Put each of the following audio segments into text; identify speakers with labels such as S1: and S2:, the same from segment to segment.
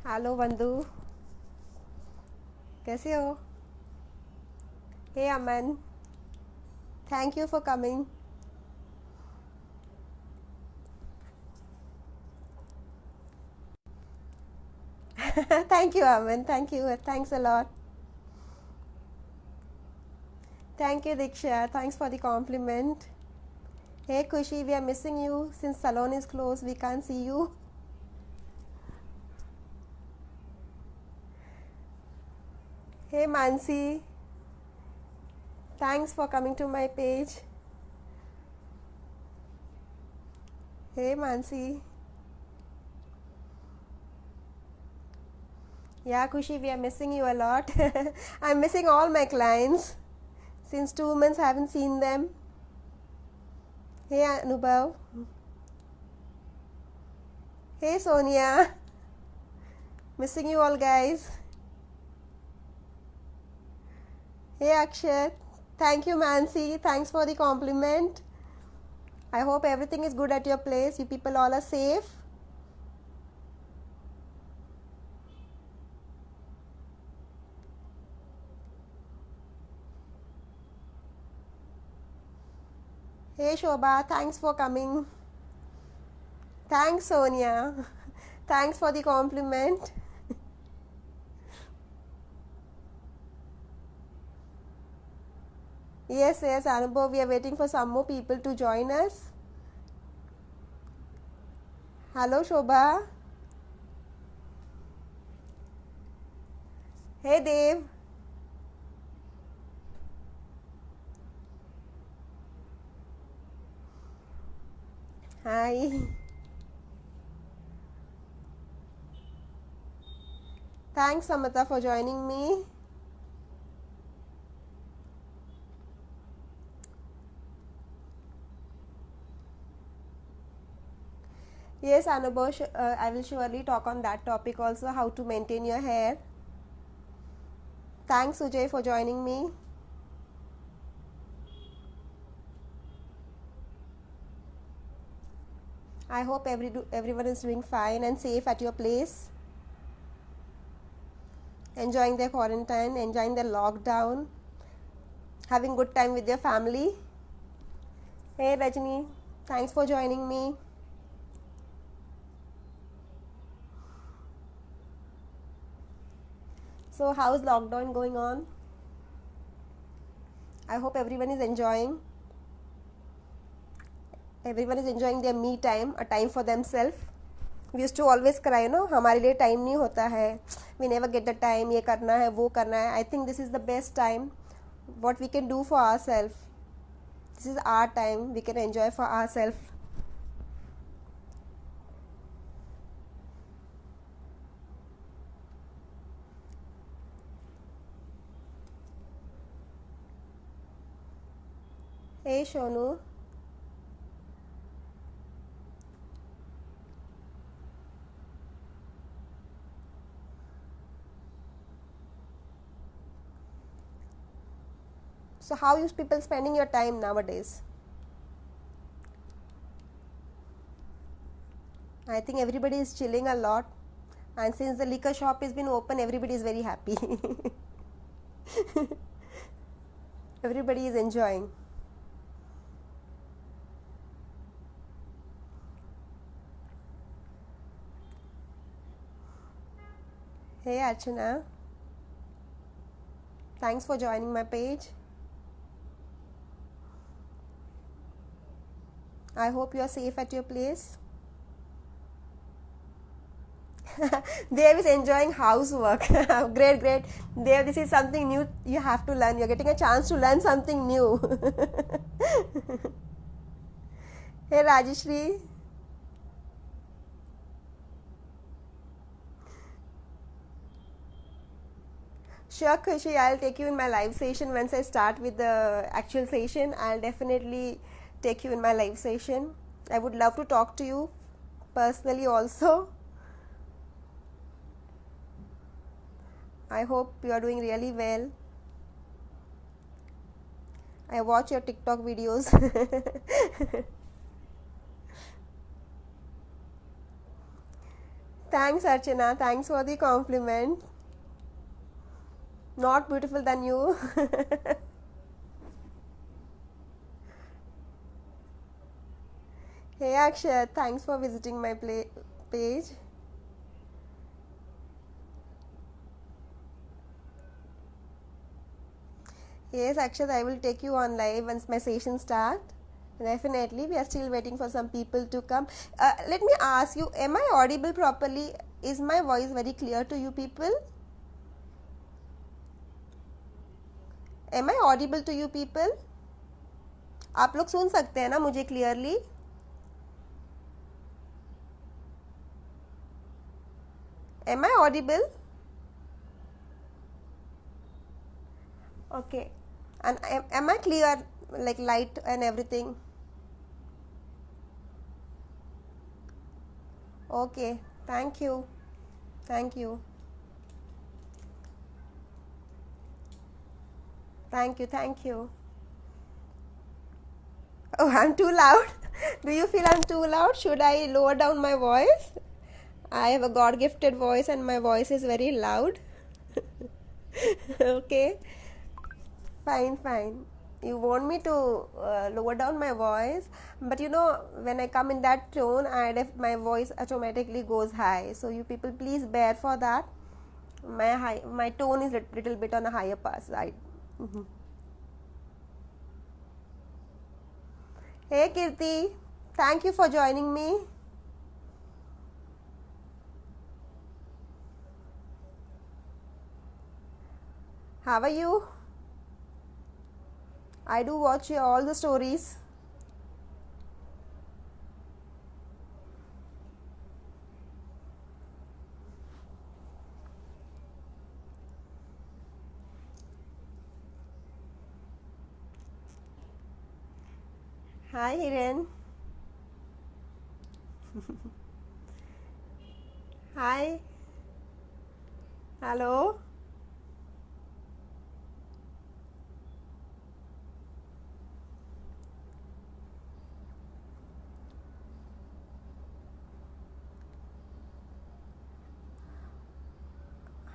S1: Hello बंधु, कैसे हो? Hey Aman, thank you for coming. Thank you Aman, thank you, thanks a lot. Thank you Diksha, thanks for the compliment. Hey Khushi, we are missing you since salon is closed, we can't see you. Hey Mansi, thanks for coming to my page. Hey Mansi. Yeah, Kushi, we are missing you a lot. I'm missing all my clients. Since 2 months, I haven't seen them. Hey Anubhav. Hey Sonia. Missing you all, guys. Hey Akshat. Thank you, Mansi. Thanks for the compliment. I hope everything is good at your place. You people all are safe. Hey Shobha, thanks for coming. Thanks, Sonia. Thanks for the compliment. Yes, yes, Anubhav, we are waiting for some more people to join us. Hello, Shobha. Hey, Dev. Hi. Thanks, Samata, for joining me. Yes, Anubhav, I will surely talk on that topic also, how to maintain your hair. Thanks, Sujay, for joining me. I hope everyone is doing fine and safe at your place, enjoying their quarantine, enjoying their lockdown, having good time with their family. Hey Rajni, thanks for joining me. So how's lockdown going on? I hope everyone is enjoying. Everyone is enjoying their me time, a time for themselves. We used to always cry, no, हमारे लिए time नहीं होता है. We never get the time. ये करना है, वो करना है. I think this is the best time. What we can do for ourselves. This is our time. We can enjoy for ourselves. Hey Shonu. So how you people spending your time nowadays? I think everybody is chilling a lot, and since the liquor shop has been open, everybody is very happy. Everybody is enjoying. Hey Archana, thanks for joining my page. I hope you are safe at your place. Dev is enjoying housework. Great, great. Dev, this is something new you have to learn. You're getting a chance to learn something new. Hey Rajeshri. Sure, Kushi, I'll take you in my live session once I start with the actual session. I'll definitely take you in my live session. I would love to talk to you personally also. I hope you are doing really well. I watch your TikTok videos. Thanks, Archana. Thanks for the compliment. Not beautiful than you. Hey, Akshay. Thanks for visiting my page. Yes, Akshat, I will take you on live once my session start. Definitely, we are still waiting for some people to come. Let me ask you, am I audible properly? Is my voice very clear to you people? Am I audible to you people? आप लोग सुन सकते हैं ना मुझे clearly? Am I audible? Okay. And am I clear, like light and everything? Okay. Thank you. Thank you. Thank you. Thank you. Oh, I'm too loud. Do you feel I'm too loud? Should I lower down my voice? I have a God gifted voice and my voice is very loud. Okay. Fine, fine. You want me to lower down my voice, but you know, when I come in that tone, my voice automatically goes high. So you people, please bear for that. My tone is little bit on a higher pass side. Hey, Kirti, thank you for joining me. How are you? I do watch all the stories. Hi, Hiren. Hi. Hello.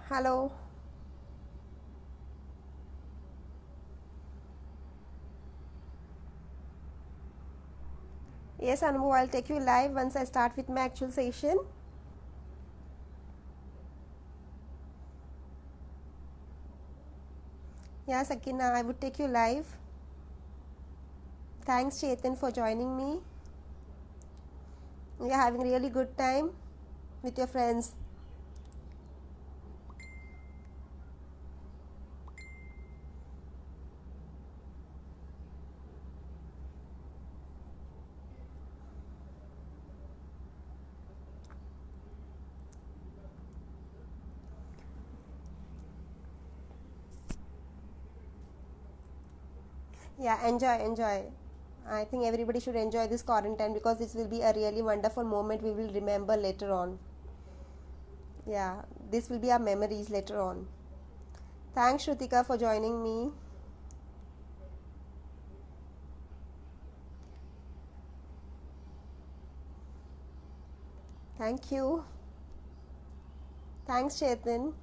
S1: Hello. Yes, Anbu, I'll take you live once I start with my actual session. Yeah, Sakina, I would take you live. Thanks, Chetan, for joining me. You're having really good time with your friends. Yeah, enjoy, enjoy. I think everybody should enjoy this quarantine because this will be a really wonderful moment we will remember later on. Yeah, this will be our memories later on. Thanks, Shrutika, for joining me. Thank you. Thanks, Chetan.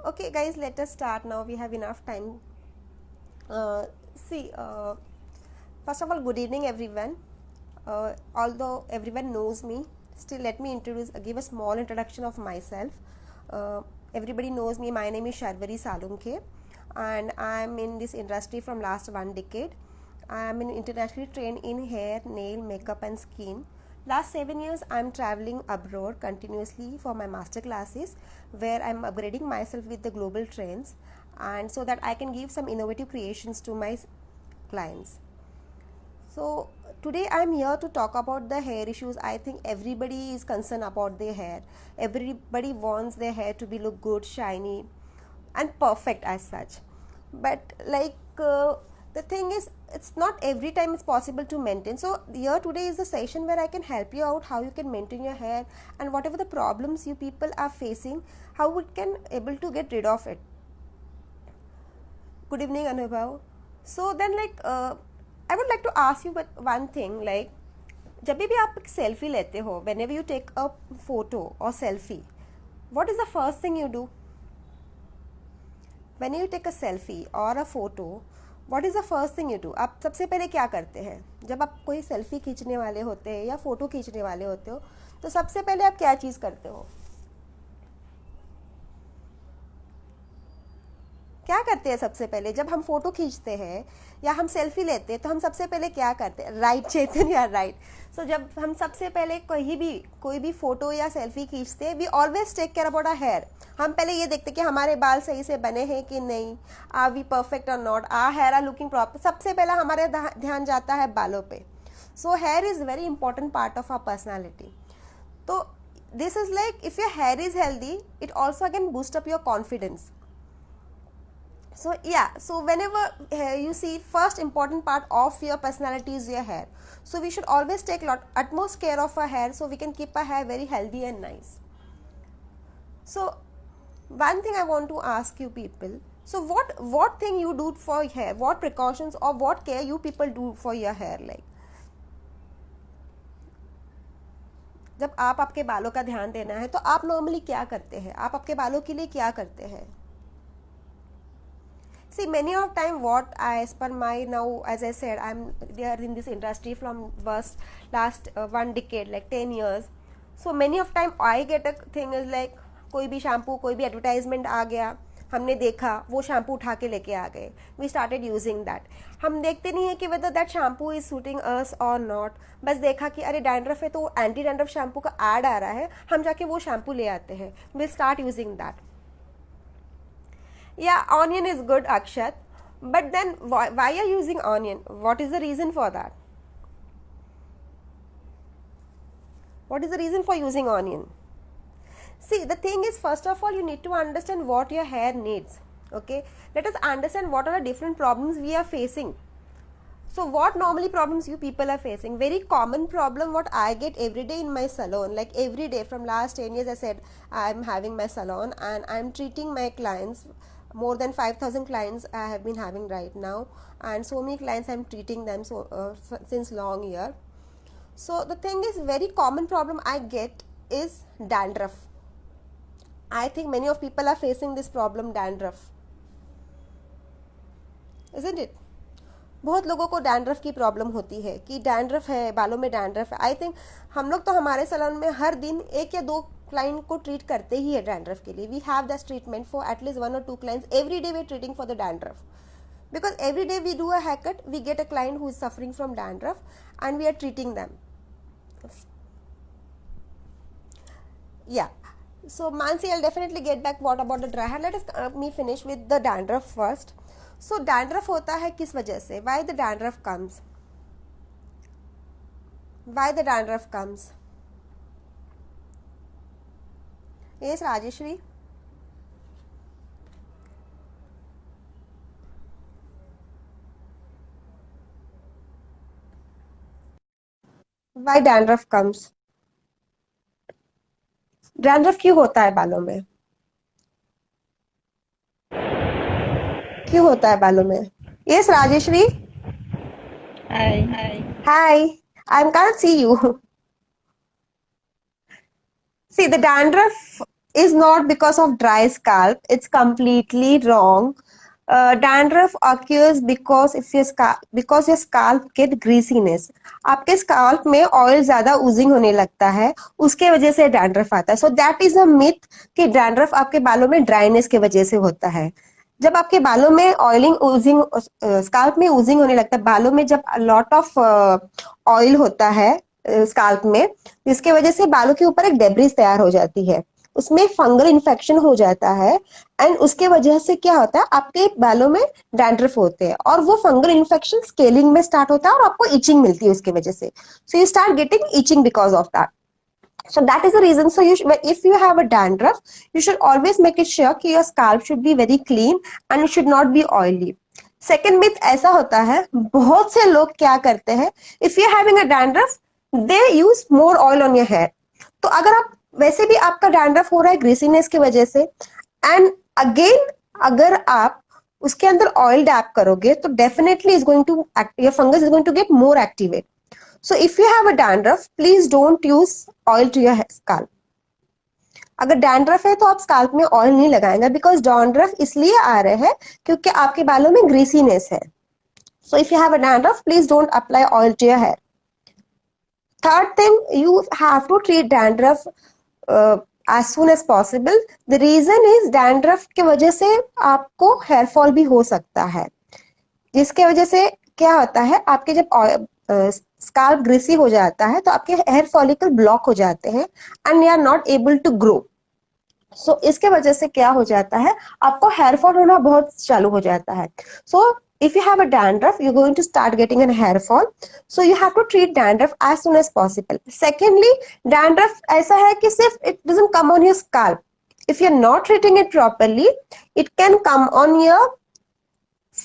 S1: Okay, guys, let us start now. We have enough time. Uh, see, first of all, good evening, everyone. Although everyone knows me, still let me give a small introduction of myself. Uh, Everybody knows me. My name is Sharvari Salunke, and I am in this industry from last 1 decade. I am internationally trained in hair, nail, makeup, and skin. Last 7 years, I am traveling abroad continuously for my master classes, where I am upgrading myself with the global trends, and so that I can give some innovative creations to my clients. So today I'm here to talk about the hair issues. I think everybody is concerned about their hair. Everybody wants their hair to be look good, shiny, and perfect as such. But the thing is, it's not every time it's possible to maintain. So here today is the session where I can help you out how you can maintain your hair, and whatever the problems you people are facing, how we can able to get rid of it. Good evening, Anubhav. So then, I would like to ask you but one thing, like, जब भी आप एक selfie लेते हो, whenever you take a photo or selfie, what is the first thing you do? When you take a selfie or a photo, what is the first thing you do? आप सबसे पहले क्या करते हैं? जब आप कोई सेल्फी खींचने वाले होते हैं या फोटो खींचने वाले होते हो, तो सबसे पहले आप क्या चीज़ करते हो? क्या करते हैं सबसे पहले जब हम फोटो खींचते हैं या हम सेल्फी लेते हैं? तो हम सबसे पहले क्या करते हैं? राइट चेतन, या राइट? सो जब हम सबसे पहले कोई भी फोटो या सेल्फी खींचते हैं, we always take care about our hair. हम पहले ये देखते हैं कि हमारे बाल सही से बने हैं कि नहीं, आर वी परफेक्ट और not, are hair are looking proper. सबसे पहला हमारे ध्यान जाता है बालों पे. So hair is very important part of our personality. तो this is like, if your hair is healthy, it also again boost up your confidence. So yeah, so whenever you see, first important part of your personality is your hair. So we should always take utmost care of our hair, so we can keep our hair very healthy and nice. So one thing I want to ask you people, so what thing you do for hair, what precautions or what care you people do for your hair? Like, जब आप आपके बालों का ध्यान देना है, तो आप नॉर्मली क्या करते हैं? आप आपके बालों के लिए क्या करते हैं? See, many of time what I, as per my now, as I said, I'm there in this industry from last 1 decade, like 10 years. So many of time I get a thing is like, कोई भी shampoo, कोई भी advertisement आ गया, हमने देखा, वो shampoo उठा के लेके आ गए, वी स्टार्टेड यूजिंग दैट. हम देखते नहीं है कि whether that shampoo is suiting us और नॉट. बस देखा कि अरे डैंड्रफ है तो एंटी डैंड्रफ शैम्पू का ऐड आ रहा है, हम जाके वो शैम्पू ले आते हैं, will start using that. Yeah, onion is good, Akshat. But then why are you using onion? What is the reason for that? What is the reason for using onion? See, the thing is, first of all, you need to understand what your hair needs. Okay, let us understand what are the different problems we are facing. So what normally problems you people are facing? Very common problem what I get every day in my salon, like every day from last 10 years. I said I'm having my salon and I'm treating my clients. More than 5,000 clients I have been having right now, and so many clients I'm treating them since long year. So the thing is, very common problem I get is dandruff. I think many of people are facing this problem, dandruff, isn't it? बहुत लोगों को dandruff की problem होती है कि dandruff है, बालों में डैंड्रफ है. आई थिंक हम लोग तो हमारे सैलून में हर दिन 1 या 2 क्लाइंट को ट्रीट करते ही है डैंड्रफ के लिए. We have this treatment for at least 1 or 2 clients every day. We are treating for the dandruff because every day we do a haircut, we get a client who is suffering from dandruff and we are treating them. Yeah. So Mansi, I'll definitely get back what about the dry hair. Let us me finish with the dandruff first. So dandruff होता है किस वजह से? Why the dandruff comes? Why the dandruff comes? Yes, Rajeshri. Why dandruff comes? Dandruff क्यों होता है बालों में? क्यों होता है बालों में? Yes, Rajeshri.
S2: Hi.
S1: Hi. I can't see you. See, the dandruff is not because of dry scalp. It's completely wrong. Dandruff occurs because because your scalp get greasiness. आपके scalp में oil ज़्यादा oozing होने लगता है, उसके वजह से dandruff आता है. So that is a myth कि dandruff आपके बालों में dryness के वजह से होता है. जब आपके बालों में ऑयलिंग ओजिंग स्काल्प में ओजिंग होने लगता है, बालों में जब लॉट ऑफ ऑयल होता है स्काल्प में, जिसके वजह से बालों के ऊपर एक डेब्रिस तैयार हो जाती है, उसमें फंगल इन्फेक्शन हो जाता है एंड उसके वजह से क्या होता है, आपके बालों में डैंड्रफ होते हैं और वो फंगल इन्फेक्शन स्केलिंग में स्टार्ट होता है और आपको इचिंग मिलती है उसके वजह से. So you start getting itching because of that. So that is the reason. So if you have a dandruff, you should always make it sure कि your scalp should be very clean and it should not be oily. Second myth ऐसा होता है, बहुत से लोग क्या करते हैं, if you are having a dandruff, they use more oil on your hair. तो अगर आप वैसे भी आपका dandruff हो रहा है greasiness की वजह से, and again अगर आप उसके अंदर ऑयल डैप करोगे तो definitely is going to your fungus is going to get more activate. So if you have a dandruff, please don't use oil to your scalp. अगर डैंड्रफ है तो आप स्कैल्प में ऑयल नहीं लगाएंगे, बिकॉज डैंड्रफ इसलिए आ रहे हैं क्योंकि आपके बालों में ग्रीसीनेस है. So if you have a dandruff, please don't apply oil to your hair. Third thing, you have to treat dandruff as soon as possible. The reason is dandruff की वजह से आपको हेयर फॉल भी हो सकता है, जिसके वजह से क्या होता है, आपके जब स्काल्प ग्रीसी हो जाता है तो आपके हेयर फॉलिकल ब्लॉक हो जाते हैं and you are not able to grow. So इसके वजह से क्या हो जाता है, आपको हेयर फॉल होना बहुत चालू हो जाता है. सो if you have a dandruff, you're going to start getting a hair fall, so you have to treat dandruff as soon as possible. Secondly, dandruff ऐसा है कि सिर्फ it doesn't come on your scalp. If you're not treating it properly, it can come on your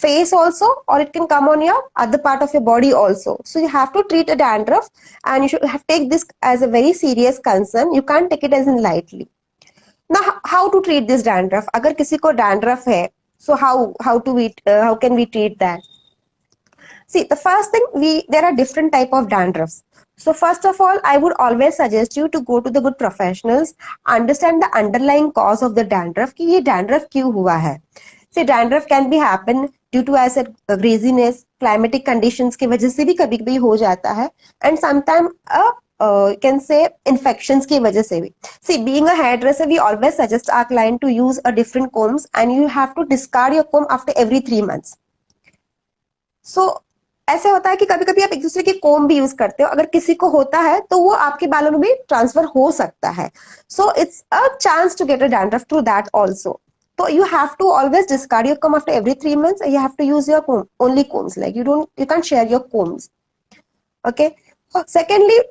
S1: face also, or it can come on your other part of your body also. So you have to treat a dandruff, and you should have take this as a very serious concern. You can't take it as in lightly. Now, how to treat this dandruff? अगर किसी को dandruff है, so how can we treat that? See, the first thing, there are different type of dandruffs. So first of all, I would always suggest you to go to the good professionals, understand the underlying cause of the dandruff, कि ये dandruff क्यों हुआ है. See, dandruff can be happen due to as a greasiness, climatic conditions की वजह से भी कभी-कभी हो जाता है, and sometimes can say infections की वजह से भी. See, being a hairdresser, we always suggest our client to use a different combs, and you have to discard your comb after every 3 months. So ऐसे होता है कि कभी कभी आप एक दूसरे की कोम भी यूज करते हो, अगर किसी को होता है तो वो आपके बालों में भी ट्रांसफर हो सकता है. So it's a chance to get a dandruff through that also. So you have to always discard your comb after every 3 months. You have to use your comb, only combs. Like you can't share your combs. Okay. Secondly,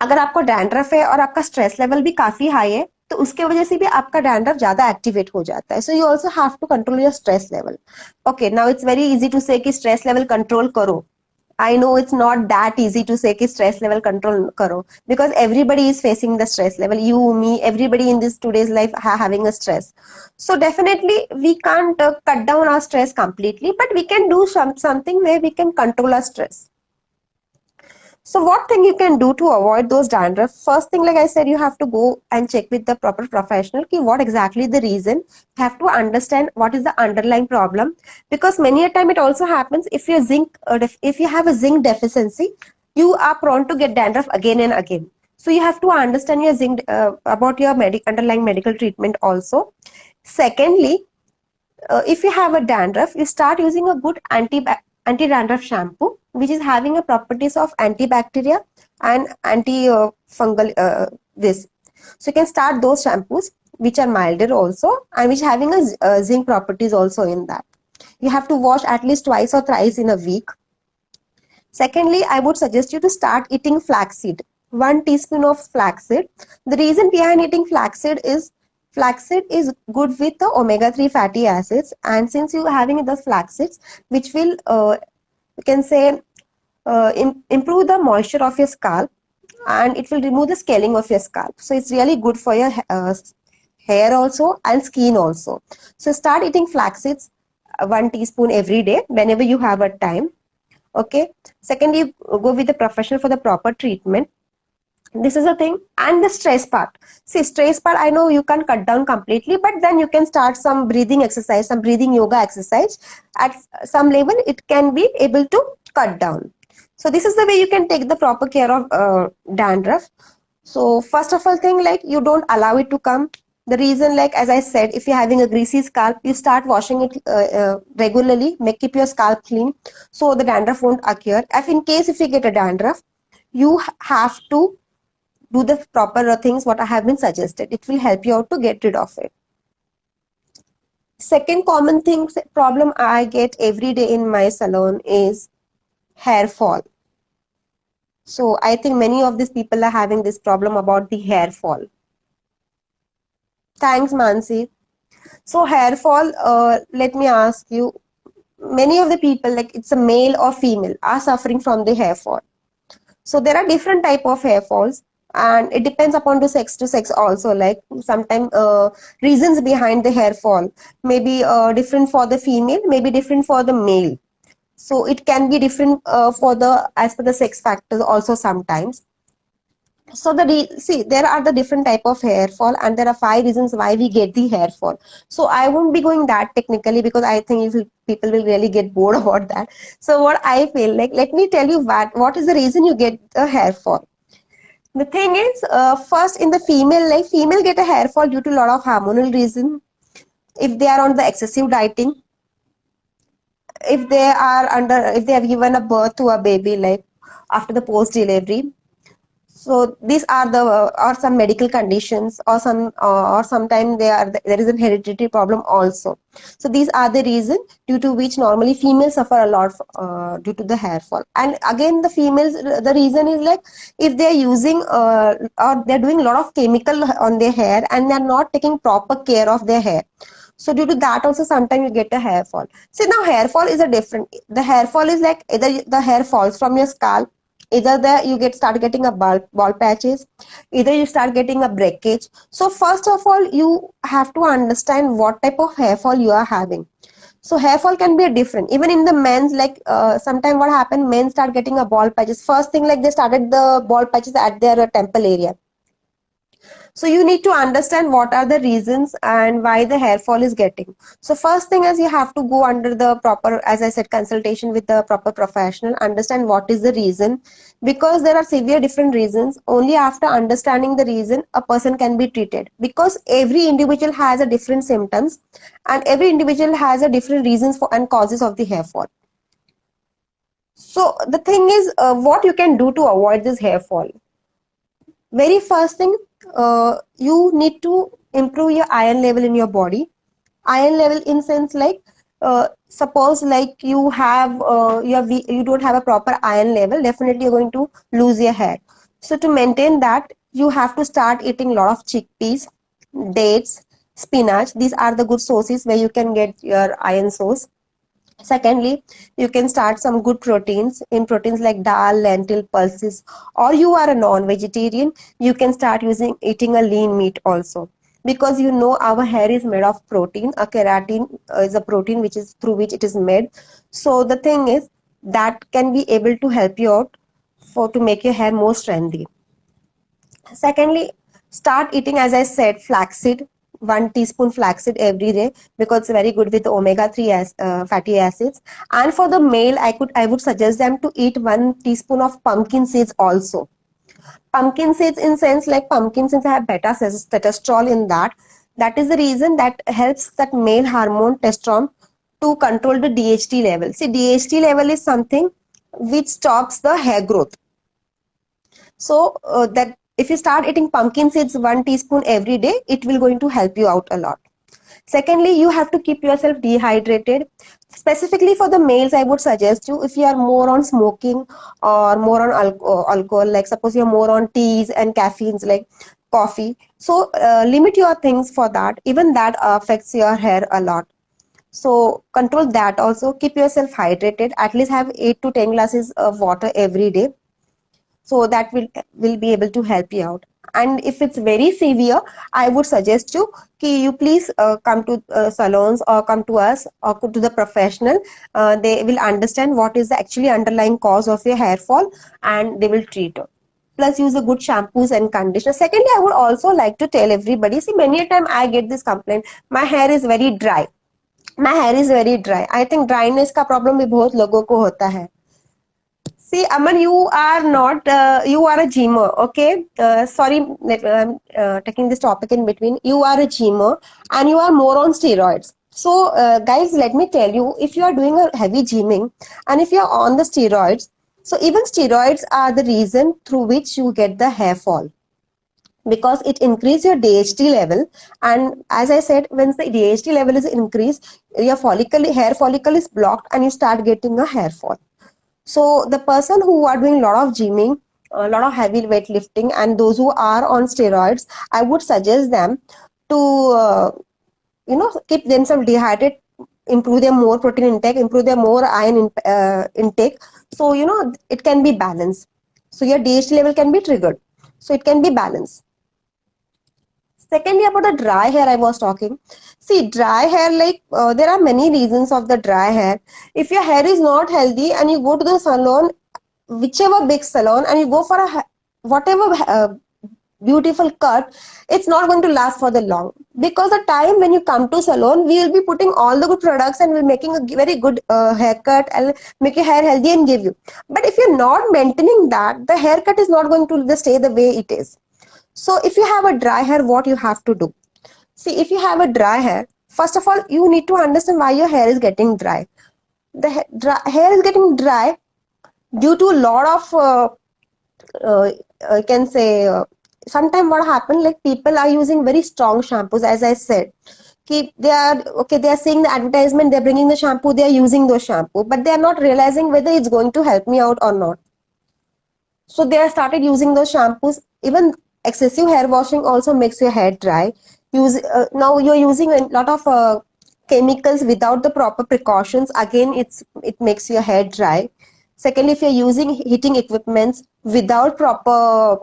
S1: अगर आपको dandruff है और आपका stress level भी काफी high है तो उसके वजह से भी आपका डैंड्रफ ज्यादा एक्टिवेट हो जाता है. So you also have to control your stress level. Okay, now it's very easy to say कि स्ट्रेस लेवल कंट्रोल करो. I know it's not that easy to say कि stress level control करो, because everybody is facing the stress level. You, me, everybody in this today's life having a stress. So definitely we can't cut down our stress completely, but we can do something where we can control our stress. So what thing you can do to avoid those dandruff? First thing, like I said, you have to go and check with the proper professional ki what exactly the reason. You have to understand what is the underlying problem, because many a time it also happens if you if you have a zinc deficiency, you are prone to get dandruff again and again. So you have to understand your zinc about your underlying medical treatment also. Secondly, if you have a dandruff, you start using a good anti-dandruff shampoo, which is having a properties of antibacterial and anti-fungal this. So you can start those shampoos which are milder also and which having a zinc properties also in that. You have to wash at least twice or thrice in a week. Secondly, I would suggest you to start eating flaxseed. 1 teaspoon of flaxseed. The reason behind eating flaxseed is good with the omega-3 fatty acids, and since you are having the flaxseeds, which will you can say improve the moisture of your scalp, and it will remove the scaling of your scalp. So it's really good for your hair also and skin also. So start eating flaxseeds 1 teaspoon every day whenever you have a time. Okay. Secondly, go with the professional for the proper treatment. This is a thing. And the stress part. See, stress part, I know you can't cut down completely, but then you can start some breathing exercise, some breathing yoga exercise. At some level, it can be able to cut down. So this is the way you can take the proper care of dandruff. So first of all thing, like you don't allow it to come. The reason, like as I said, if you're having a greasy scalp, you start washing it regularly, keep your scalp clean, so the dandruff won't occur. If you get a dandruff, you have to do the proper things what I have been suggested. It will help you out to get rid of it. Second common problem I get every day in my salon is hair fall. So I think many of these people are having this problem about the hair fall. Thanks, Mansi. So hair fall, let me ask you, many of the people, like it's a male or female, are suffering from the hair fall. So there are different type of hair falls. and it depends upon the sex to sex also. Like sometimes reasons behind the hair fall may be different for the female, maybe different for the male. So it can be different for the as per the sex factors also sometimes. So see, there are the different type of hair fall, and there are 5 reasons why we get the hair fall. So I won't be going that technically because I think people will really get bored about that. So what I feel like, let me tell you what is the reason you get a hair fall. The thing is, first in the female, like female get a hair fall due to a lot of hormonal reason. If they are on the excessive dieting, if they have given a birth to a baby, like after the post delivery. So these are the or some medical conditions, or sometimes there is a hereditary problem also. So these are the reason due to which normally females suffer a lot due to the hair fall. And again, the females, the reason is like if they are using or they are doing a lot of chemical on their hair and they are not taking proper care of their hair. So due to that also sometimes you get a hair fall. See, now hair fall is a different. The hair fall is like either the hair falls from your scalp, either you start getting a bald patches, either you start getting a breakage. So first of all, you have to understand what type of hair fall you are having. So hair fall can be a different, even in the men's, like sometime what happened, men start getting a bald patches. First thing, like they started the bald patches at their temple area. So you need to understand what are the reasons and why the hair fall is getting. So first thing is you have to go under the proper, as I said, consultation with the proper professional, understand what is the reason, because there are severe different reasons. Only after understanding the reason a person can be treated, because every individual has a different symptoms and every individual has a different reasons for and causes of the hair fall. So the thing is, what you can do to avoid this hair fall. Very first thing, you need to improve your iron level in your body. Iron level in sense like, suppose like you don't have a proper iron level, definitely you're going to lose your hair. So to maintain that, you have to start eating a lot of chickpeas, dates, spinach. These are the good sources where you can get your iron source. Secondly, you can start some good proteins in proteins like dal, lentil, pulses, or you are a non-vegetarian, you can start eating a lean meat also. Because you know our hair is made of protein, a keratin is a protein which is through which it is made. So the thing is that can be able to help you out for to make your hair more strengthy. Secondly, start eating, as I said, flaxseed, 1 teaspoon flaxseed every day, because it's very good with omega-3 fatty acids. And for the male, I would suggest them to eat 1 teaspoon of pumpkin seeds also. Pumpkin seeds in sense like pumpkin seeds have beta testosterone in that. That is the reason that helps that male hormone testosterone to control the DHT level. See, DHT level is something which stops the hair growth. So that if you start eating pumpkin seeds 1 teaspoon every day, it will going to help you out a lot. Secondly, you have to keep yourself dehydrated. Specifically for the males, I would suggest you, if you are more on smoking or more on alcohol, like suppose you're more on teas and caffeines like coffee. So limit your things for that. Even that affects your hair a lot. So control that also. Keep yourself hydrated. At least have 8 to 10 glasses of water every day, so that will be able to help you out. And if it's very severe, I would suggest you you please come to salons or come to us or to the professional. They will understand what is the actually underlying cause of your hair fall, and they will treat it. Plus use the good shampoos and conditioner. Secondly, I would also like to tell everybody, see, many a time I get this complaint, my hair is very dry. My hair is very dry. I think dryness का problem भी बहुत लोगों को होता है. See, Aman, you are not, you are a gymmer, okay? Sorry, I'm taking this topic in between. You are a gymmer and you are more on steroids. So, guys, let me tell you, if you are doing a heavy gymming and if you are on the steroids, so even steroids are the reason through which you get the hair fall, because it increases your DHT level. And as I said, when the DHT level is increased, your hair follicle is blocked and you start getting a hair fall. So the person who are doing a lot of gymming, a lot of heavy weightlifting, and those who are on steroids, I would suggest them to, keep themselves dehydrated, improve their more protein intake, improve their more iron intake. So, it can be balanced. So your DHT level can be triggered. so it can be balanced. Secondly, about the dry hair I was talking. See, dry hair, like there are many reasons of the dry hair. If your hair is not healthy and you go to the salon, whichever big salon, and you go for a whatever beautiful cut, it's not going to last for the long, because the time when you come to salon, we will be putting all the good products and we're making a very good haircut and make your hair healthy and give you. But if you're not maintaining that, the haircut is not going to stay the way it is. So if you have a dry hair, what you have to do? See, if you have a dry hair, first of all, you need to understand why your hair is getting dry. The hair is getting dry due to a lot of, I can say, sometimes what happens, like people are using very strong shampoos, as I said. They are okay, they are seeing the advertisement, they're bringing the shampoo, they are using those shampoo, but they are not realizing whether it's going to help me out or not. So they have started using those shampoos. Even excessive hair washing also makes your hair dry. Now you're using a lot of chemicals without the proper precautions. Again, it makes your hair dry. Secondly, if you're using heating equipments without proper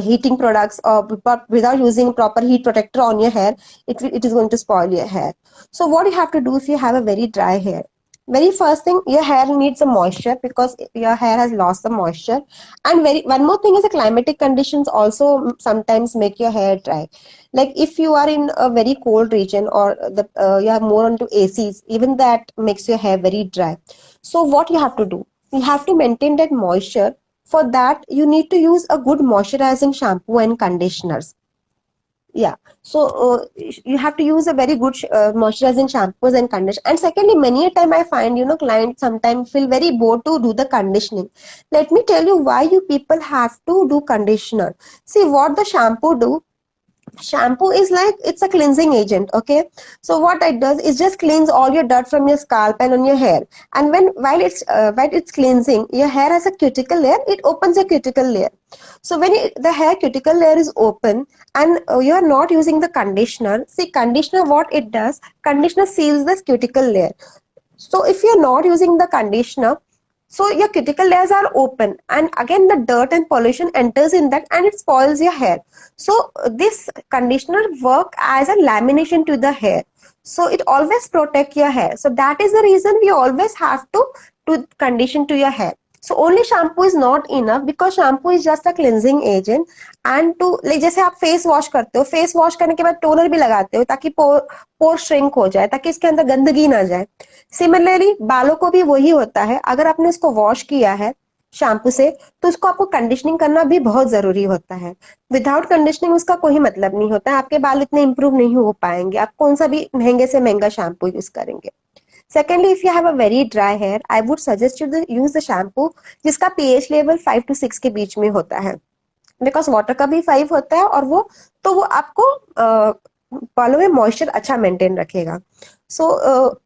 S1: heating products, or without using proper heat protector on your hair, it is going to spoil your hair. So what you have to do if you have a very dry hair? Very first thing, your hair needs a moisture, because your hair has lost the moisture. And one more thing is the climatic conditions also sometimes make your hair dry. Like if you are in a very cold region, or you are more onto ACs, even that makes your hair very dry. So what you have to do? You have to maintain that moisture. For that, you need to use a good moisturizing shampoo and conditioners. Yeah. So you have to use a very good moisturizing shampoos and conditioner. And secondly, many a time I find, clients sometimes feel very bored to do the conditioning. Let me tell you why you people have to do conditioner. See what the shampoo do. Shampoo is like, it's a cleansing agent, okay? So what it does is just cleans all your dirt from your scalp and on your hair. And while it's cleansing, your hair has a cuticle layer, it opens a cuticle layer. So when the hair cuticle layer is open, and you are not using the conditioner, see conditioner, what it does, conditioner seals this cuticle layer. So if you're not using the conditioner, so your cuticle layers are open, and again the dirt and pollution enters in that and it spoils your hair. So this conditioner work as a lamination to the hair. So it always protect your hair. So that is the reason we always have to do condition to your hair. So only shampoo is not enough, because shampoo is just a cleansing agent. And to like जैसे आप face wash करते हो, face wash करने के बाद toner भी लगाते हो ताकि पोर श्रिंक हो जाए, ताकि इसके अंदर गंदगी ना जाए। सिमिलरली बालों को भी वही होता है, अगर आपने इसको वॉश किया है शैम्पू से, तो उसको आपको कंडीशनिंग करना भी बहुत जरूरी होता है। विदाउट कंडीशनिंग उसका कोई मतलब नहीं होता है, आपके बाल इतने इंप्रूव नहीं हो पाएंगे, आप कौन सा भी महंगे से महंगा शैम्पू यूज करेंगे। Secondly, if you have a very dry hair, I would suggest you use the shampoo जिसका पीएच लेवल 5 to 6 के बीच में होता है, बिकॉज वाटर का भी 5 होता है, और वो आपको बालों में मॉइस्चर अच्छा मेंटेन रखेगा। सो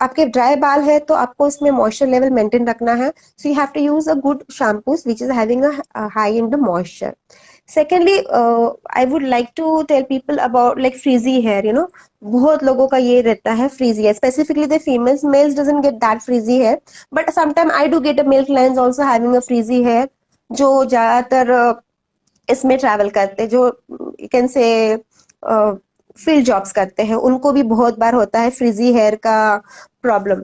S1: आपके ड्राई बाल है तो आपको इसमें मॉइस्चर लेवल मेंटेन रखना है, so you have to use a good shampoos which is having a high in the moisture. Secondly, I would like to tell people about like frizzy hair, बहुत लोगों का ये रहता है frizzy hair, specifically the females, males doesn't get that frizzy hair, but sometime I do get a male clients also having a frizzy hair, जो ज्यादातर इसमें travel करते, जो यू कैन से फील्ड जॉब्स करते हैं, उनको भी बहुत बार होता है फ्रीजी हेयर का प्रॉब्लम।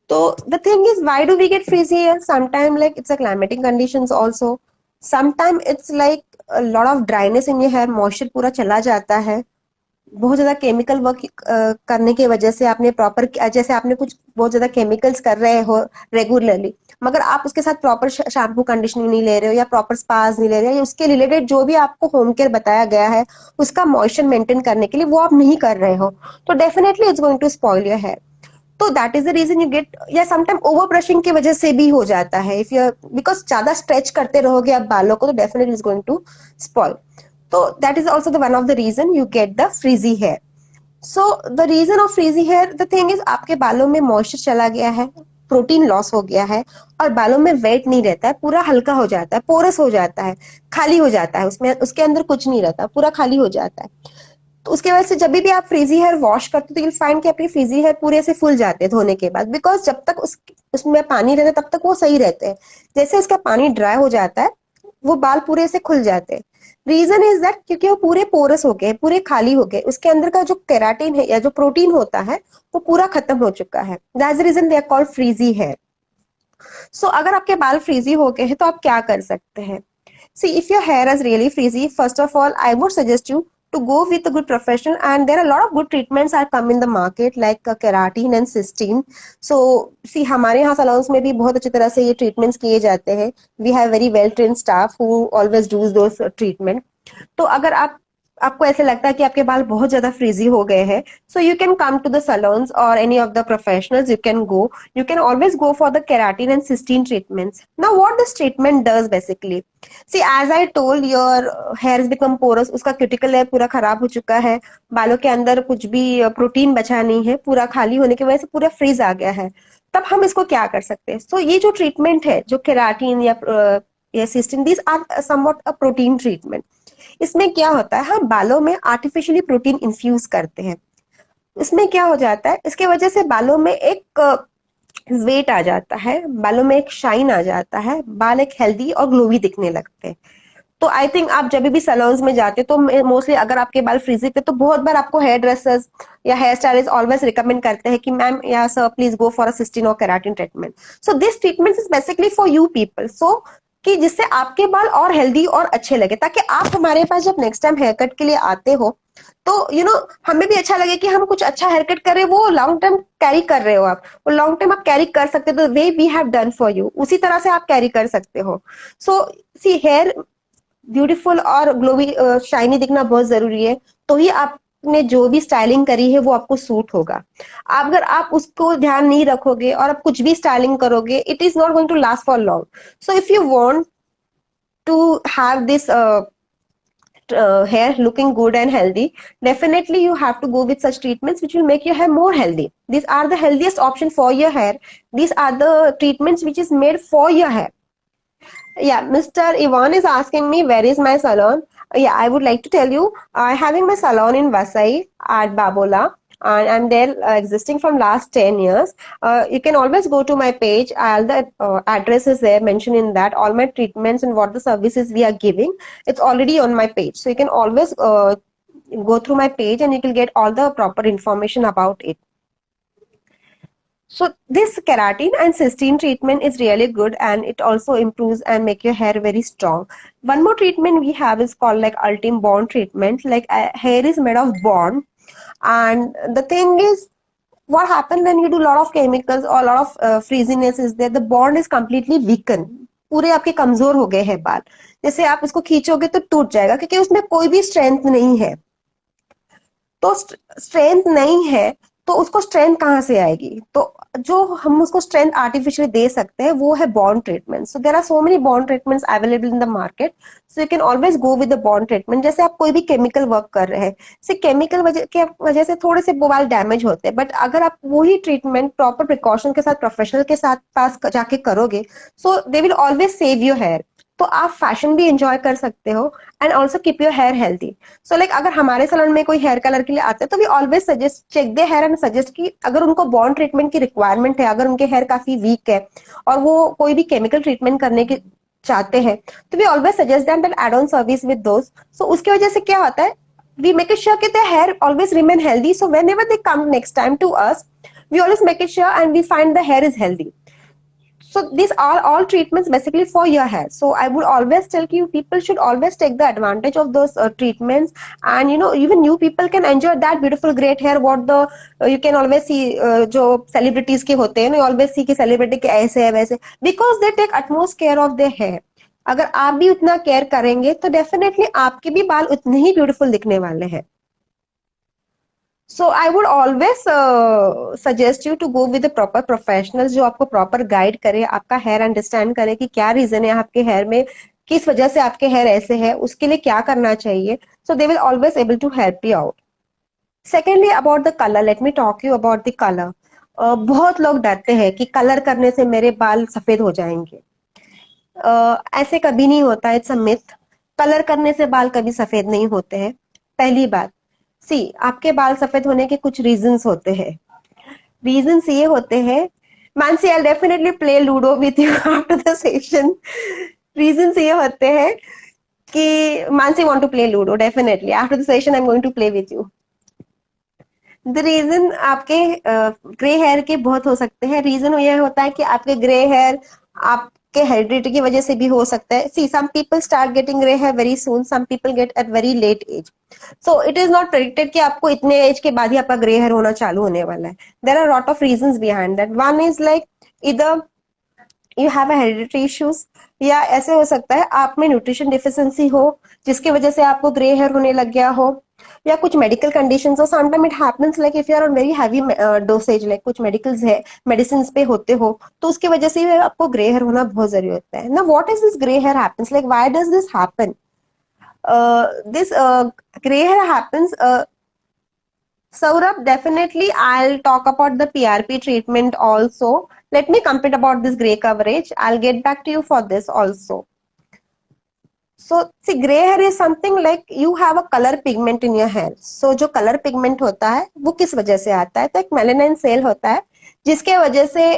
S1: तो the thing is, why do we get frizzy hair? Sometime like it's a climatic conditions also, sometime it's like a lot of dryness in your hair, moisture पूरा चला जाता है, बहुत ज्यादा केमिकल वर्क करने की वजह से, आपने प्रॉपर, जैसे आपने कुछ बहुत ज्यादा केमिकल्स कर रहे हो रेगुलरली, मगर आप उसके साथ प्रॉपर शैम्पू कंडीशनिंग नहीं ले रहे हो, या प्रॉपर स्पास नहीं ले रहे हो, या उसके रिलेटेड जो भी आपको होम केयर बताया गया है उसका मॉइस्चर मेंटेन करने के लिए वो आप नहीं कर रहे हो, तो definitely it's going to spoil your hair. तो that is the reason you get, या समटाइम ओवर ब्रशिंग की वजह से भी हो जाता है, इफ यू, बिकॉज ज्यादा स्ट्रेच करते रहोगे आप बालों को, तो definitely is going to spoil. So that is also the one of the reason you get the frizzy hair. So the reason of frizzy hair, the thing is, आपके बालों में मॉइस्चर चला गया है, प्रोटीन लॉस हो गया है, और बालों में वेट नहीं रहता है, पूरा हल्का हो जाता है, पोरस हो जाता है, खाली हो जाता है, उसमें उसके अंदर कुछ नहीं रहता, पूरा खाली हो जाता है। तो उसके वजह से जब भी आप फ्रीजी हेयर वॉश करते हो, तो यू फाइंड कि आपके फ्रीजी हेयर पूरे से फूल जाते हैं धोने के बाद, बिकॉज जब तक उसमें पानी रहता है तब तक वो सही रहते हैं, जैसे उसका पानी ड्राई हो जाता है वो बाल पूरे से खुल जाते हैं। रीजन इज दैट क्योंकि वो पूरे पोरस हो गए, पूरे खाली हो गए, उसके अंदर का जो केराटिन है या जो प्रोटीन होता है वो पूरा खत्म हो चुका है। That's the reason they are called frizzy hair. So अगर आपके बाल फ्रीजी हो गए हैं तो आप क्या कर सकते हैं? See, if your hair is really frizzy, first of all, I would suggest you to go with a good professional, and there are a lot of good treatments are come in the market like keratin and cysteine. So, see, हमारे यहाँ salons में भी बहुत अच्छी तरह से ये treatments किए जाते हैं. We have very well trained staff who always do those treatment. तो अगर आपको ऐसे लगता है कि आपके बाल बहुत ज्यादा फ्रीजी हो गए हैं, so you can come to the salons और any of the professionals, you can always go for the keratin and cysteine treatments. Now what this treatment does basically, see as I told your hair become porous, उसका cuticle layer पूरा खराब हो चुका है, बालों के अंदर कुछ भी प्रोटीन बचा नहीं है, पूरा खाली होने की वजह से पूरा फ्रीज आ गया है। तब हम इसको क्या कर सकते हैं? सो ये जो ट्रीटमेंट है, जो केराटिन या cysteine, this are somewhat a protein treatment. इसमें क्या होता है, हम बालों में आर्टिफिशियली प्रोटीन इन्फ्यूज करते हैं। इसमें क्या हो जाता है, इसके वजह से बालों में एक वेट आ जाता है, बालों में एक शाइन आ जाता है, बाल एक हेल्दी और ग्लोवी दिखने लगते हैं। तो आई थिंक आप जब भी सैलून्स में जाते हो तो मोस्टली अगर आपके बाल फ्रीजी थे तो बहुत बार आपको हेयर ड्रेसर्स या हेयर स्टाइलिस्ट ऑलवेज रिकमेंड करते हैं कि मैम या sir please go for a cysteine और keratin treatment. So this treatment is basically for you people, so कि जिससे आपके बाल और हेल्दी और अच्छे लगे, ताकि आप हमारे पास जब नेक्स्ट टाइम हेयर कट के लिए आते हो तो हमें भी अच्छा लगे कि हम कुछ अच्छा हेयर कट कर रहे हैं, वो लॉन्ग टर्म कैरी कर रहे हो आप, वो लॉन्ग टर्म आप कैरी कर सकते हो, way we have done for you उसी तरह से आप कैरी कर सकते हो। सो सी हेयर ब्यूटीफुल और ग्लोवी शाइनी दिखना बहुत जरूरी है, तो ही आपने जो भी स्टाइलिंग करी है वो आपको सूट होगा। अगर आप उसको ध्यान नहीं रखोगे और आप कुछ भी स्टाइलिंग करोगे, it is not going to last for long. So if you want to have this hair looking good and healthy, definitely you have to go with such treatments which will make your hair more healthy. These are the healthiest option for your hair. These are the treatments which is made for your hair. Yeah, Mr. Ivan is asking me where is my salon. Yeah, I would like to tell you, I having my salon in Vasai at Babola, and I'm there existing from last 10 years. You can always go to my page. All the address is there mentioned in that. All my treatments and what the services we are giving, it's already on my page. So you can always go through my page and you will get all the proper information about it. So this keratin and cysteine treatment is really good, and it also improves and make your hair very strong. One more treatment we have is called like ultim bond treatment. Like hair is made of bond, and the thing is, what happens when you do a lot of chemicals or a lot of freeziness is there, the bond is completely weakened. पूरे आपके कमजोर हो गए हैं बाल, जैसे आप इसको खींचोगे तो टूट जाएगा क्योंकि उसमें कोई भी स्ट्रेंथ नहीं है। तो स्ट्रेंथ नहीं है तो उसको स्ट्रेंथ कहाँ से आएगी? तो जो हम उसको स्ट्रेंथ आर्टिफिशियली दे सकते हैं वो है bond treatment. So there are so many bond treatments available in the market, so you can always go with the bond treatment. जैसे आप कोई भी केमिकल वर्क कर रहे हैं, से केमिकल वजह से थोड़े से बाल डैमेज होते हैं, बट अगर आप वही ट्रीटमेंट प्रॉपर प्रिकॉशन के साथ प्रोफेशनल के साथ पास जाके करोगे, so they will always save your hair. तो आप फैशन भी एंजॉय कर सकते हो and also keep your hair healthy. So like अगर हमारे सैलून में कोई हेयर कलर के लिए आते हैं तो we always suggest check their hair and suggest कि अगर उनको बॉन्ड ट्रीटमेंट की रिक्वायरमेंट है, अगर उनके हेयर काफी वीक है और वो कोई भी केमिकल ट्रीटमेंट करने की चाहते हैं, तो we always suggest that add on service with those. So उसकी वजह से क्या होता है, we make it sure that their hair always remain healthy, so whenever they come next time to us, we always make it sure and we find the hair is healthy. So these are all treatments basically for your hair. So I would always tell you people should always take the advantage of those treatments, and even new people can enjoy that beautiful great hair what the you can always see जो celebrities के होते हैं ना, you always see कि celebrity के ऐसे है वैसे, because they take utmost care of their hair. अगर आप भी उतना केयर करेंगे तो डेफिनेटली आपके भी बाल उतने ही ब्यूटीफुल दिखने वाले हैं। So I would always suggest you to go with the proper professionals जो आपको प्रॉपर गाइड करे, आपका हेयर अंडरस्टैंड करे कि क्या रीजन है आपके हेयर में, किस वजह से आपके हेयर ऐसे है, उसके लिए क्या करना चाहिए। So they will always able to help you out. Secondly about the colour, let me talk you about the colour. बहुत लोग डरते हैं कि कलर करने से मेरे बाल सफेद हो जाएंगे। ऐसे कभी नहीं होता, इट्स अ मिथ। कलर करने से बाल कभी सफेद नहीं होते हैं। पहली बात, सी आपके बाल सफेद होने के कुछ रीजंस होते हैं। रीजंस ये होते हैं, Mansi I definitely play ludo with you after the session. Reasons ये होते हैं कि Mansi want to play ludo, definitely after the session I am going to play with you. The reason आपके ग्रे हेयर के बहुत हो सकते हैं। रीजन ये होता है कि आपके ग्रे हेयर आपके हेरिडिटी की वजह से भी हो सकता है। See some people start getting grey hair very soon, some people get at very late age. So it is not predicted कि आपको इतने एज के बाद ही आपका ग्रे हेयर होना चालू होने वाला है। There are lot of reasons behind that. One is like इधर यू हैव हेरिडिटरी इश्यूज, या ऐसे हो सकता है आप में न्यूट्रिशन डिफिशियंसी हो जिसकी वजह से आपको ग्रे हेयर होने लग गया हो, या कुछ मेडिकल कंडीशंस हो। Sometime it happens like if you are on very heavy dosage, like कुछ मेडिकल्स है, मेडिसिन पे होते हो, तो उसकी वजह से आपको ग्रे हेयर होना बहुत जरूरी होता है ना। What is this grey hair happens, like why does this happen? This gray hair happens, Saurabh, definitely I'll talk about the PRP treatment also. Let me complete about this gray coverage. I'll get back to you for this also. So see, gray hair is something like you have a color pigment in your hair. So जो color pigment होता है वो किस वजह से आता है? तो एक मेलानिन सेल होता है जिसके वजह से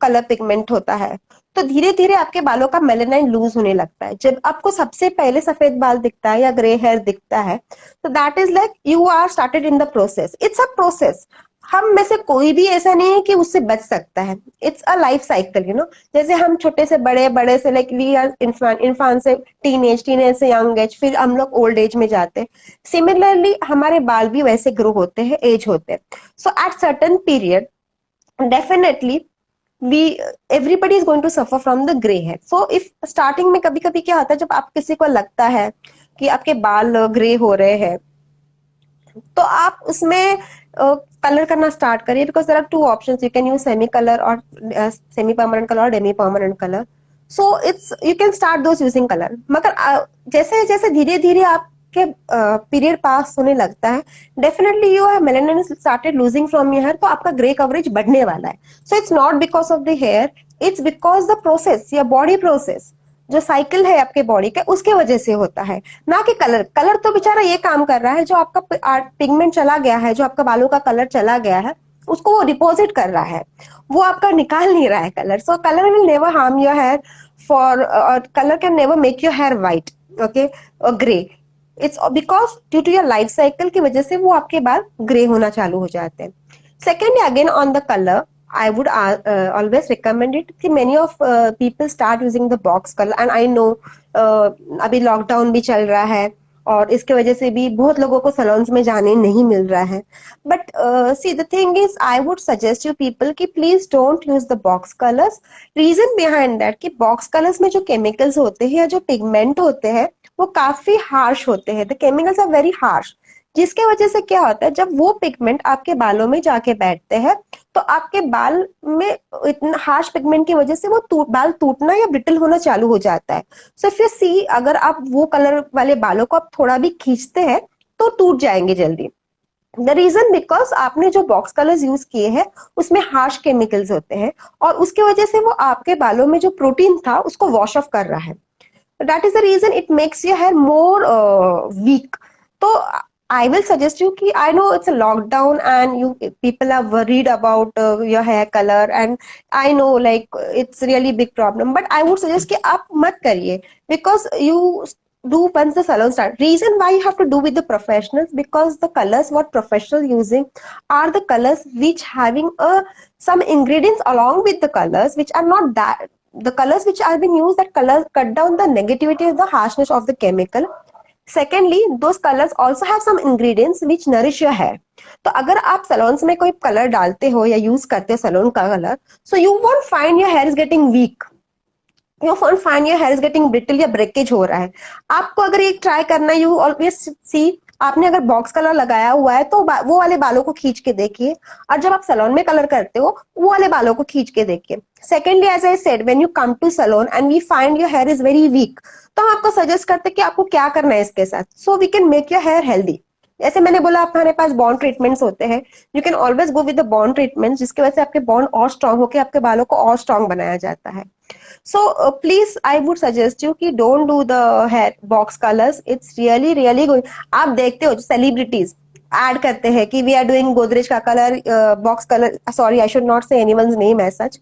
S1: कलर पिगमेंट होता है। तो धीरे धीरे आपके बालों का मेलानाइन लूज होने लगता है। जब आपको सबसे पहले सफेद बाल दिखता है या ग्रे हेयर दिखता है, तो that is like you are started in the process. It's a process. हम में से कोई भी ऐसा नहीं है कि उससे बच सकता है। It's a life cycle, you know. जैसे हम छोटे से बड़े, बड़े से लाइक वी आर इन्फान से टीनेज, टीनेज से यंग एज, फिर हम लोग ओल्ड एज में जाते हैं। सिमिलरली हमारे बाल भी वैसे ग्रो होते हैं, एज होते हैं। So at certain period definitely we everybody is going to suffer from the gray hair. So if starting में कभी कभी क्या होता है, जब आप किसी को लगता है कि आपके बाल ग्रे हो रहे हैं, तो आप उसमें कलर करना स्टार्ट करिए। Because there are two options, you can use semi colour और सेमी परमानेंट कलर और demi permanent colour. So it's you can start those using colour. मगर जैसे जैसे धीरे धीरे आपके पीरियड पास होने लगता है, definitely you have melanin started losing from your hair, तो आपका ग्रे कवरेज बढ़ने वाला है। So it's not because of the hair, it's because the process या बॉडी प्रोसेस, जो साइकिल है आपके बॉडी का, उसके वजह से होता है, ना कि कलर। कलर तो बेचारा ये काम कर रहा है, जो आपका पिगमेंट चला गया है, जो आपका बालों का कलर चला गया है, उसको वो डिपॉजिट कर रहा है, वो आपका निकाल नहीं रहा है colour. So colour will never harm your hair for, colour can never make your hair white, okay, और grey. It's because due to your life cycle की वजह से वो आपके बाल ग्रे होना चालू हो जाते हैं। Secondly, again on the color, I would always recommend it कि many of people start using the box color, and I know अभी लॉकडाउन भी चल रहा है और इसके वजह से भी बहुत लोगों को सलोन्स में जाने नहीं मिल रहा है। But see the thing is, I would suggest you people कि please don't use the box colours. Reason behind that कि बॉक्स कलर्स में जो केमिकल्स होते हैं या जो पिगमेंट होते हैं वो काफी हार्श होते हैं। The chemicals are very harsh, जिसके वजह से क्या होता है, जब वो पिगमेंट आपके बालों में जाके बैठते हैं, तो आपके बाल में इतना हार्श पिगमेंट की वजह से वो बाल टूटना या ब्रिटल होना चालू हो जाता है। सो इफ यू सी, अगर आप वो कलर वाले बालों को आप थोड़ा भी खींचते हैं तो टूट जाएंगे जल्दी। द रीजन बिकॉज आपने जो बॉक्स कलर्स यूज किए हैं उसमें हार्श केमिकल्स होते हैं, और उसके वजह से वो आपके बालों में जो प्रोटीन था उसको वॉश ऑफ कर रहा है। That is the reason it makes your hair more weak. तो I will suggest you कि I know it's a lockdown and you people are worried about your hair color, and I know like it's really big problem, but I would suggest कि आप मत करिए, because you do once the salon start. Reason why you have to do with the professionals, because the colors what professionals using are the colors which having some ingredients along with the colors which are not that, the colors which are being used, that colors cut down the negativity of the harshness of the chemical. Secondly those colors also have some ingredients which nourish your hair. तो अगर आप salons में कोई colour डालते हो या use करते हो सलोन का colour, so you won't find your hair is getting weak, you won't find your hair is getting brittle या ब्रेकेज हो रहा है। आपको अगर ये ट्राई करना, यू ऑलवेज सी, आपने अगर बॉक्स कलर लगाया हुआ है तो वो वाले बालों को खींच के देखिए, और जब आप सलोन में कलर करते हो वो वाले बालों को खींच के देखिए। Secondly, as I said, when you come to salon and we find your hair is very weak, तो हम आपको सजेस्ट करते हैं कि आपको क्या करना है इसके साथ, so we can make your hair healthy. जैसे मैंने बोला, हमारे पास बॉन्ड ट्रीटमेंट्स होते हैं, you can always go with the bond treatment, जिसकी वजह से आपके बॉन्ड और स्ट्रांग होकर आपके बालों को और स्ट्रांग बनाया जाता है। So please, I would suggest you कि don't do the hair box colors. It's really really good. आप देखते हो सेलिब्रिटीज ऐड करते हैं कि वी आर डूइंग गोदरेज का colour, box colour, sorry I should not say anyone's name as such,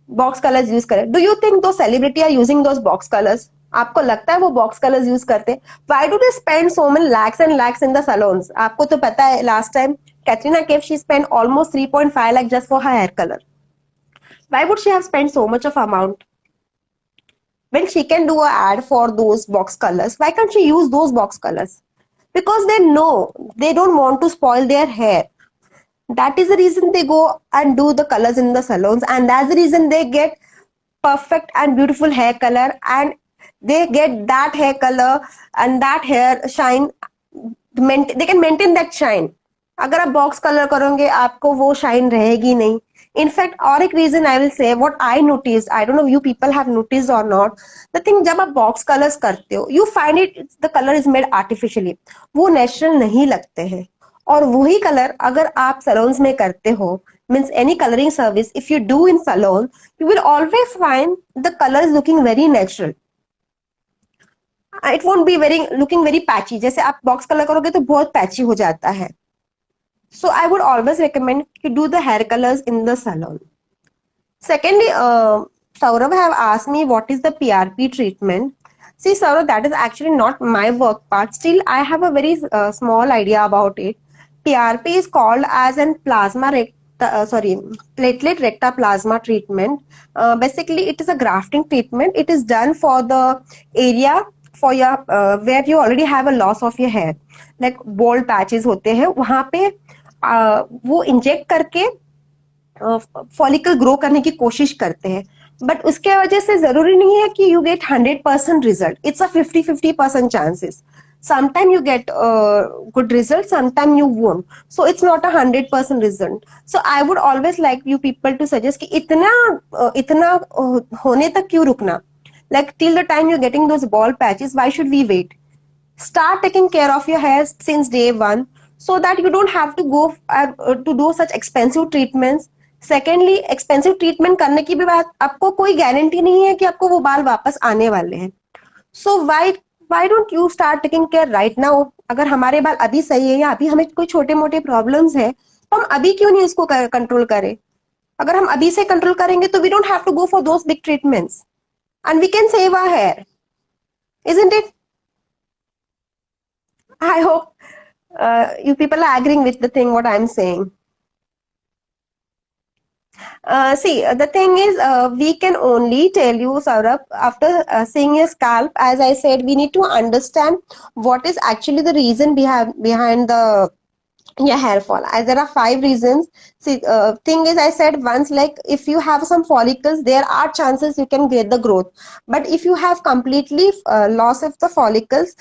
S1: box colours use करें। Do you think do celebrity are using those box colours? आपको लगता है वो बॉक्स कलर्स यूज करते? Why do they spend so many lakhs and lakhs in the salons? आपको तो पता है last time Katrina Kaif she spend almost 3.5 lakh just for her hair color. Why would she have spent so much of amount when she can do a ad for those box colors? Why can't she use those box colors? Because they know they don't want to spoil their hair. That is the reason they go and do the colors in the salons, and that's the reason they get perfect and beautiful hair color, and they get that hair color and that hair shine. They can maintain that shine. अगर आप box colour करोगे आपको वो shine रहेगी नहीं. In fact और एक reason I will say what I notice, I don't know you people have notice और नॉट, द थिंग जब आप बॉक्स कलर्स करते हो you find it the colour is made artificially, वो नेचुरल नहीं लगते हैं. और वही कलर अगर आप सलोन्स में करते हो, means any colouring service if you do in salon, you will always find the colour is looking very natural. It won't be very looking very patchy. जैसे आप बॉक्स कलर करोगे तो बहुत पैची हो जाता है. So I would always recommend you do the hair colors in the salon. Secondly, Saurav have asked me what is the PRP treatment. See, Saurav, that is actually not my work part. Still, I have a very small idea about it. PRP is called as an platelet rectoplasma treatment. Basically, it is a grafting treatment. It is done for the area for your where you already have a loss of your hair, like bald patches होते हैं वहां पे वो inject करके follicle grow करने की कोशिश करते हैं. बट उसके वजह से जरूरी नहीं है कि you get 100% result. It's a 50-50% chances. Sometime you get good result, sometime you won't. So it's not a 100% result. So I would always like you people to suggest कि इतना होने तक क्यों रुकना? Like till the time you're getting those bald patches, why should we wait? Start taking care of your hair since day one, so that you don't have to go to do such expensive treatments. Secondly, expensive treatment करने की भी बात आपको कोई guarantee नहीं है कि आपको वो बाल वापस आने वाले हैं. So why don't you start taking care right now? अगर हमारे बाल अभी सही है या अभी हमें कोई छोटे मोटे प्रॉब्लम्स है तो हम अभी क्यों नहीं इसको कंट्रोल करें? अगर हम अभी से कंट्रोल करेंगे तो we don't have to go for those big treatments and we can save our hair, isn't it? I hope you people are agreeing with the thing what I'm saying. See, the thing is, we can only tell you, Saurabh, after seeing your scalp, as I said, we need to understand what is actually the reason behind the yeah hair fall. There are 5 reasons. See, thing is, I said once, like if you have some follicles, there are chances you can get the growth. But if you have completely loss of the follicles,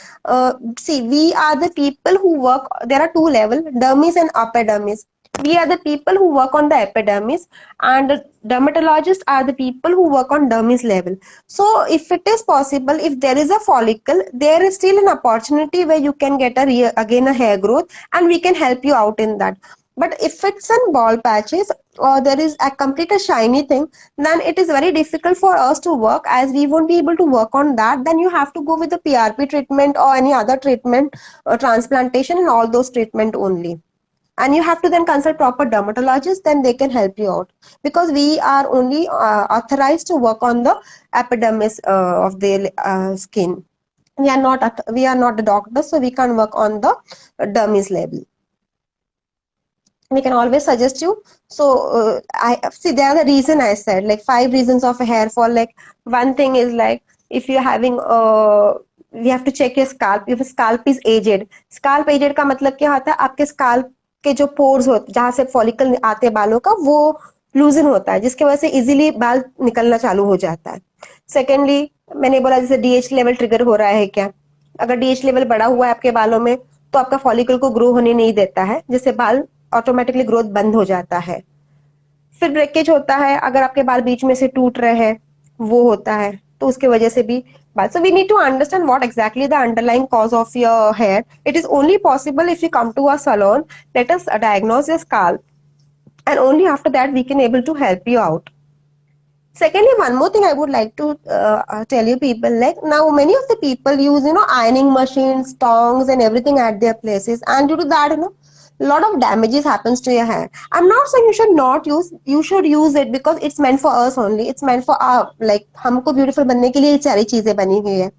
S1: see, we are the people who work. There are 2 levels: dermis and epidermis. We are the people who work on the epidermis, and dermatologists are the people who work on dermis level. So if it is possible, if there is a follicle, there is still an opportunity where you can get again a hair growth, and we can help you out in that. But if it's in bald patches or there is a complete a shiny thing, then it is very difficult for us to work, as we won't be able to work on that. Then you have to go with the PRP treatment or any other treatment, transplantation and all those treatment only. And you have to then consult proper dermatologists, then they can help you out, because we are only authorized to work on the epidermis of the skin. We are not the doctors, so we can't work on the dermis level. We can always suggest you. So I see there are the reason I said, like 5 reasons of a hair fall. Like one thing is, like if you're having we have to check your scalp. If scalp is aged, scalp aged का मतलब क्या होता है? आपके scalp के जो pores होते जहां से फॉलिकल आते हैं बालों का, वो लूजन होता है, जिसकी वजह से इजीली बाल निकलना चालू हो जाता है. सेकेंडली, मैंने बोला जैसे डीएच लेवल ट्रिगर हो रहा है क्या? अगर डीएच लेवल बढ़ा हुआ है आपके बालों में तो आपका फॉलिकल को ग्रो होने नहीं देता है, जिससे बाल ऑटोमेटिकली ग्रोथ बंद हो जाता है. फिर ब्रेकेज होता है, अगर आपके बाल बीच में से टूट रहे हैं, वो होता है, तो उसके वजह से भी बाल. So we need to understand what exactly the underlying cause of your hair. It is only possible if you come to a salon, let us diagnose your scalp, and only after that we can able to help you out. Secondly, one more thing I would like to tell you people, like now many of the people use, ironing machines, tongs and everything at their places, and due to that, a lot of damages happens to your hair. I'm not saying you should not use, you should use it, because it's meant for us only. It's meant for our, like, हमको beautiful बनने के लिए ये सारी चीजें बनी हुई है.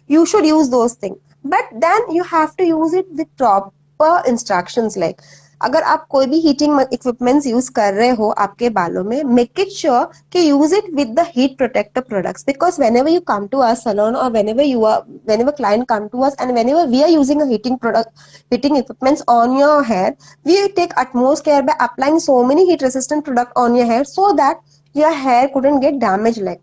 S1: you should use those things, but then you have to use it with proper instructions. Like अगर आप कोई भी हीटिंग इक्विपमेंट्स यूज कर रहे हो आपके बालों में, मेक इट श्योर कि use it with the heat protector products, because whenever you come to our salon or whenever client come to us and whenever we are using a heating equipments on your hair, we take utmost care by applying so many heat resistant product on your hair so that your hair couldn't get damaged. Like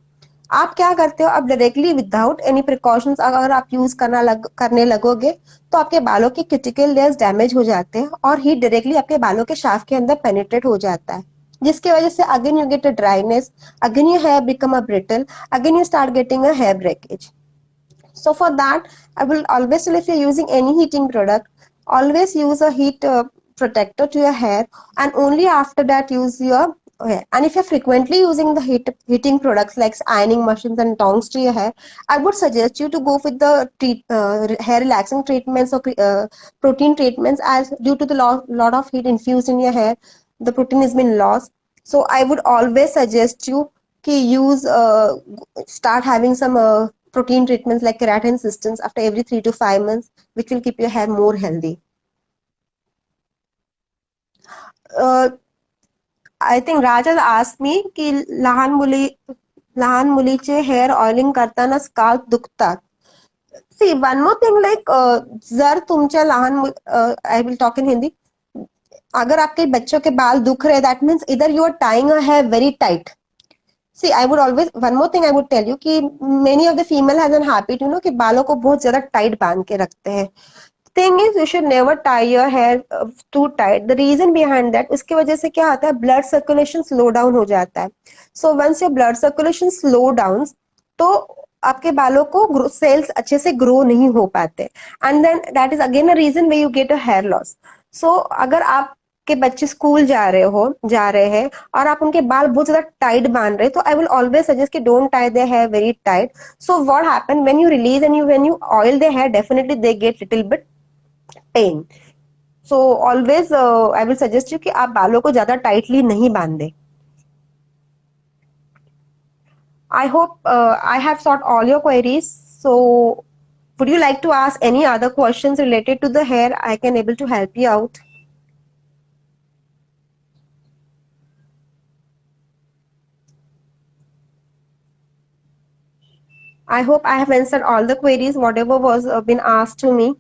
S1: आप क्या करते हो, आप directly without any precautions अगर आप use करने लगोगे तो आपके बालों के क्यूटिकल लेयर्स डैमेज हो जाते हैं और हीट डायरेक्टली आपके बालों के शाफ्ट के अंदर पेनिट्रेट हो जाता है, जिसकी वजह से again you get a dryness, again your hair become a brittle, again you start getting a hair breakage. So for that, I will always tell, if you're using any heating product, always use a heat protector to your hair, and only after that use your hair. And if you're frequently using the heating products like ironing machines and tongs to your hair, I would suggest you to go with the hair relaxing treatments or protein treatments, as due to the lot of heat infused in your hair, the protein has been lost. So I would always suggest you to use start having some protein treatments like keratin systems after every 3 to 5 months, which will keep your hair more healthy. uh, I think Raj has asked me की लहान मुलीचे hair oiling करताना scalp दुखतात. See, one more thing, like जर तुमच्या लहान I will talk in Hindi. अगर आपके बच्चों के बाल दुख रहे, that means either you are tying a hair very tight. See, I would always, one more thing I would tell you कि many of the female has an habit, you know, कि बालों को बहुत ज्यादा टाइट बांध के रखते हैं. Thing is, you should never tie your hair too tight. The reason behind that, उसकी वजह से क्या होता है, blood circulation slow down हो जाता है. So once your blood circulation slow down, तो आपके बालों को सेल्स अच्छे से ग्रो नहीं हो पाते, and then that is again a reason way you get a hair loss. So अगर आप के बच्चे स्कूल जा रहे हैं और आप उनके बाल बहुत ज्यादा टाइट बांध रहे, तो आई विल ऑलवेज सजेस्ट कि don't tie their hair very tight. So what happen when you release and when you oil their hair, definitely they get little bit pain. So always I will suggest you कि आप बालों को ज्यादा tightly नहीं बांधे. I hope I have solved all your queries. So would you like to ask any other questions related to the hair? I can able to help you out. I hope I have answered all the queries, whatever was been asked to me.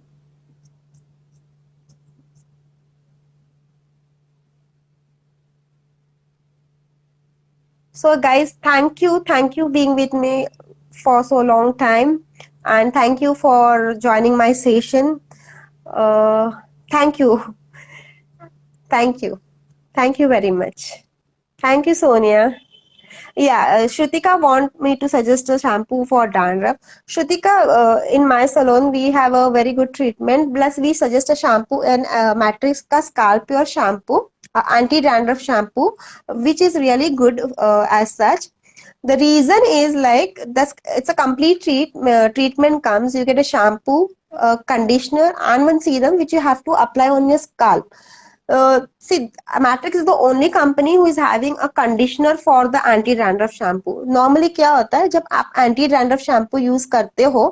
S1: So guys, thank you being with me for so long time, and thank you for joining my session. Uh, thank you, thank you very much. Thank you, Sonia. Yeah, Shrutika want me to suggest a shampoo for dandruff. Shrutika, in my salon we have a very good treatment. Plus we suggest a shampoo and Matrix ka Scalp Pure shampoo, anti-dandruff shampoo, which is really good as such. The reason is like this, it's a complete treatment comes. You get a shampoo, conditioner, and one serum which you have to apply on your scalp. See, Matrix is the only company who is having a conditioner for the anti-dandruff shampoo. Normally क्या होता है, जब आप anti-dandruff shampoo use करते हो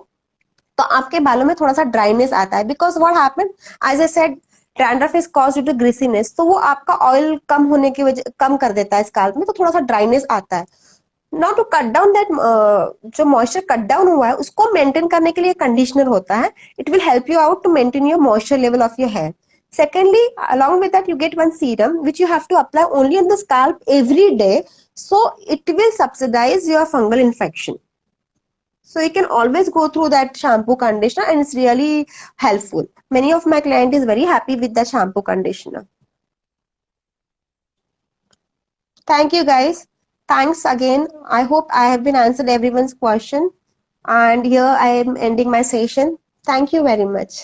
S1: तो आपके बालों में थोड़ा सा ड्राइनेस आता है, because what happened, as I said, dandruff is caused due to greasiness. तो वो आपका ऑयल कम होने की वजह कम कर देता है स्काल्प में, तो थोड़ा सा ड्राइनेस आता है. Now to cut down that, जो मॉइस्चर कट डाउन हुआ है उसको मेंटेन करने के लिए कंडीशनर होता है. It will help you out to maintain your moisture level of your hair. Secondly, along with that, you get one serum which you have to apply only on the scalp every day, so it will subsidize your fungal infection. So you can always go through that shampoo conditioner, and it's really helpful. Many of my client is very happy with the shampoo conditioner. Thank you guys. Thanks again. I hope I have been answered everyone's question. And here I am ending my session. Thank you very much.